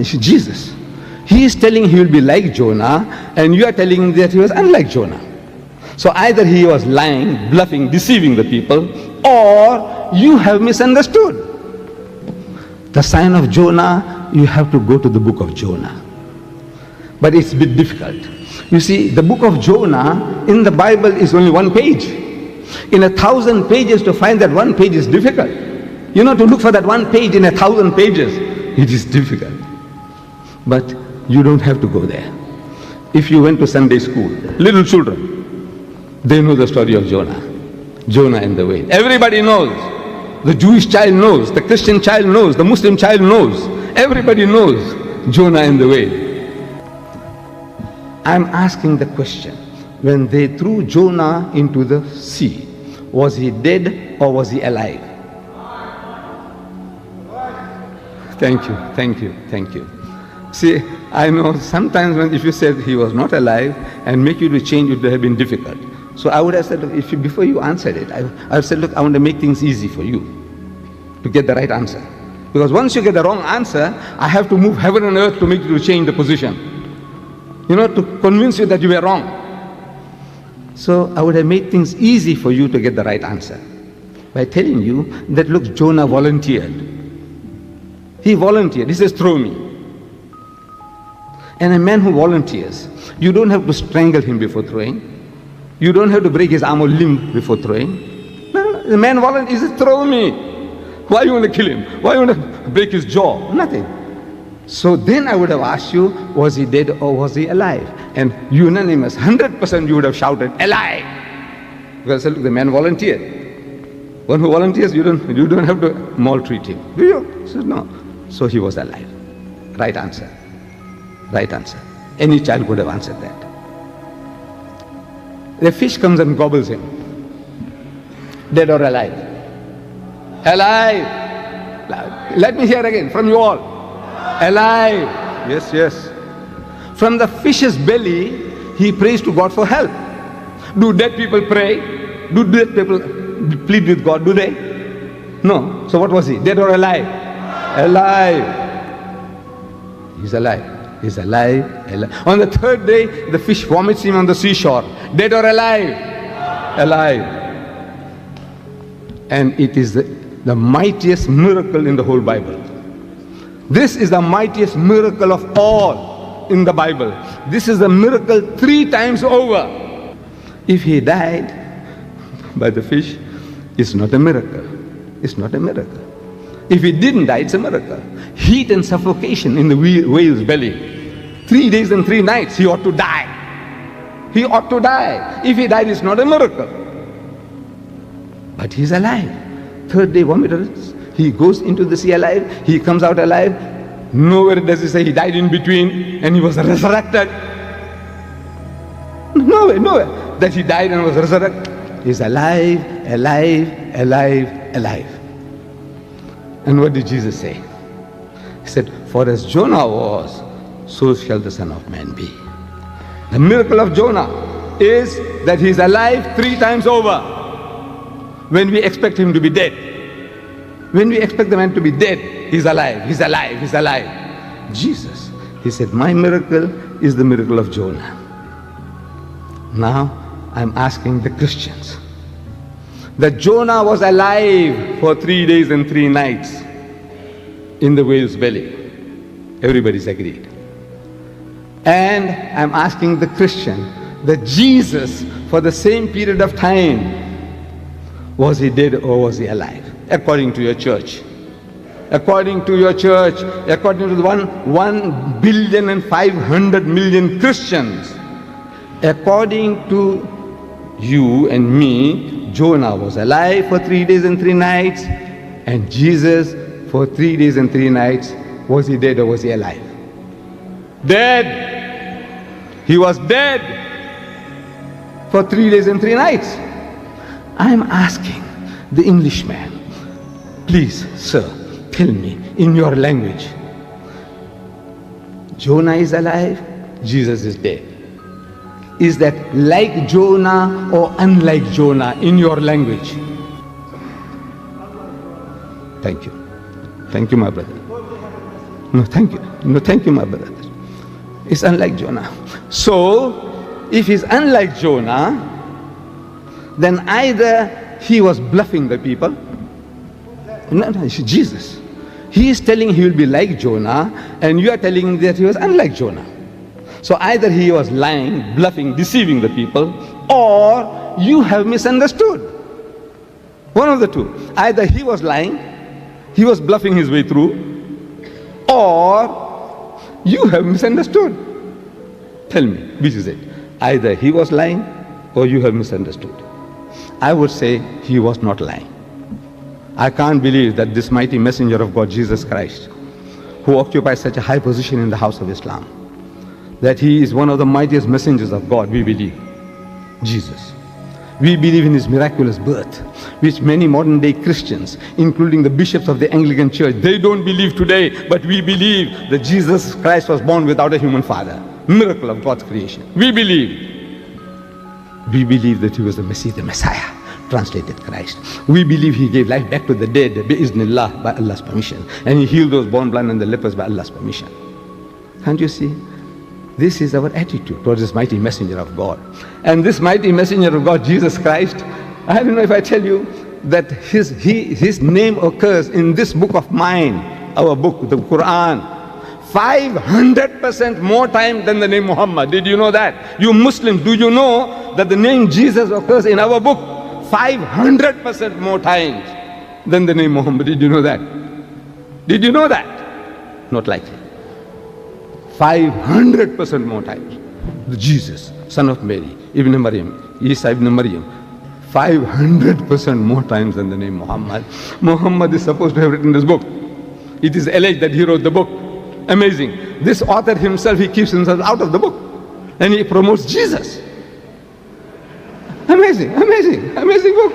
Jesus. He is telling he will be like Jonah, and you are telling that he was unlike Jonah. So either he was lying, bluffing, deceiving the people, or you have misunderstood. The sign of Jonah, you have to go to the book of Jonah. But it's a bit difficult. You see, the book of Jonah in the Bible is only one page. In 1,000 pages, to find that one page is difficult. You know, to look for that one page in 1,000 pages, it is difficult. But you don't have to go there. If you went to Sunday school, little children, they know the story of Jonah. Jonah and the whale. Everybody knows. The Jewish child knows. The Christian child knows. The Muslim child knows. Everybody knows Jonah and the whale. I'm asking the question, when they threw Jonah into the sea, was he dead or was he alive? Thank you, thank you, thank you. See, I know sometimes if you said he was not alive and make you to change, it would have been difficult. So I would have said, look, before you answered it, I have said, look, I want to make things easy for you to get the right answer. Because once you get the wrong answer, I have to move heaven and earth to make you to change the position. You know, to convince you that you were wrong. So I would have made things easy for you to get the right answer by telling you that, look, Jonah volunteered. He volunteered. He says, throw me. And a man who volunteers, you don't have to strangle him before throwing. You don't have to break his arm or limb before throwing. No, the man volunteers, he says, throw me. Why you want to kill him? Why you want to break his jaw? Nothing. So then I would have asked you, was he dead or was he alive? And unanimous, 100% you would have shouted, alive. Because look, the man volunteered. One who volunteers, you don't have to maltreat him. Do you? He said, no. So he was alive. Right answer. Right answer. Any child could have answered that. The fish comes and gobbles him. Dead or alive? Alive. Let me hear again from you all. Alive. Yes, yes. From the fish's belly, he prays to God for help. Do dead people pray? Do dead people plead with God? Do they? No. So what was he? Dead or alive? Alive. He's alive. He's alive, alive. On the third day, the fish vomits him on the seashore. Dead or alive? Alive. And it is the mightiest miracle in the whole Bible. This is the mightiest miracle of all in the Bible. This is a miracle 3 times over. If he died by the fish, it's not a miracle. It's not a miracle. If he didn't die, it's a miracle. Heat and suffocation in the whale's belly. 3 days and 3 nights, he ought to die. He ought to die. If he died, it's not a miracle. But he's alive. Third day vomiters. He goes into the sea alive. He comes out alive. Nowhere does he say he died in between and he was resurrected. Nowhere, nowhere. That he died and was resurrected. He's alive, alive, alive, alive. And what did Jesus say? He said, for as Jonah was, so shall the Son of Man be. The miracle of Jonah is that he is alive 3 times over. When we expect him to be dead. When we expect the man to be dead, he's alive, he's alive, he's alive. Jesus, he said, my miracle is the miracle of Jonah. Now, I'm asking the Christians that Jonah was alive for 3 days and 3 nights in the whale's belly. Everybody's agreed. And I'm asking the Christian that Jesus, for the same period of time, was he dead or was he alive? According to your church. According to your church, according to the 1,500,000,000 Christians, according to you and me, Jonah was alive for 3 days and 3 nights, and Jesus for 3 days and 3 nights, was he dead or was he alive? Dead. He was dead for 3 days and 3 nights. I am asking the Englishman, please, sir, tell me in your language, Jonah is alive, Jesus is dead. Is that like Jonah or unlike Jonah in your language? Thank you. Thank you, my brother. No, thank you. No, thank you, my brother. It's unlike Jonah. So, if he's unlike Jonah, then either he was bluffing the people. No, it's Jesus. He is telling he will be like Jonah, and you are telling that he was unlike Jonah. So either he was lying, bluffing, deceiving the people, or you have misunderstood. One of the two. Either he was lying, he was bluffing his way through, or you have misunderstood. Tell me, which is it? Either he was lying, or you have misunderstood. I would say he was not lying. I can't believe that this mighty messenger of God, Jesus Christ, who occupies such a high position in the house of Islam, that he is one of the mightiest messengers of God, we believe. Jesus. We believe in his miraculous birth, which many modern day Christians, including the bishops of the Anglican Church, they don't believe today, but we believe that Jesus Christ was born without a human father. Miracle of God's creation. We believe that he was the Messiah, translated Christ. We believe he gave life back to the dead, bi-iznillah, by Allah's permission. And he healed those born blind and the lepers by Allah's permission. Can't you see? This is our attitude towards this mighty messenger of God. And this mighty messenger of God, Jesus Christ, I don't know if I tell you that his name occurs in this book of mine, our book, the Quran, 500% more time than the name Muhammad. Did you know that? You Muslims, do you know that the name Jesus occurs in our book 500% more times than the name Muhammad? Did you know that? Did you know that? Not likely. 500% more times. The Jesus, son of Mary, Ibn Maryam, Isa ibn Maryam, 500% more times than the name Muhammad. Muhammad is supposed to have written this book. It is alleged that he wrote the book. Amazing. This author himself, he keeps himself out of the book. And he promotes Jesus. Amazing, amazing, amazing book.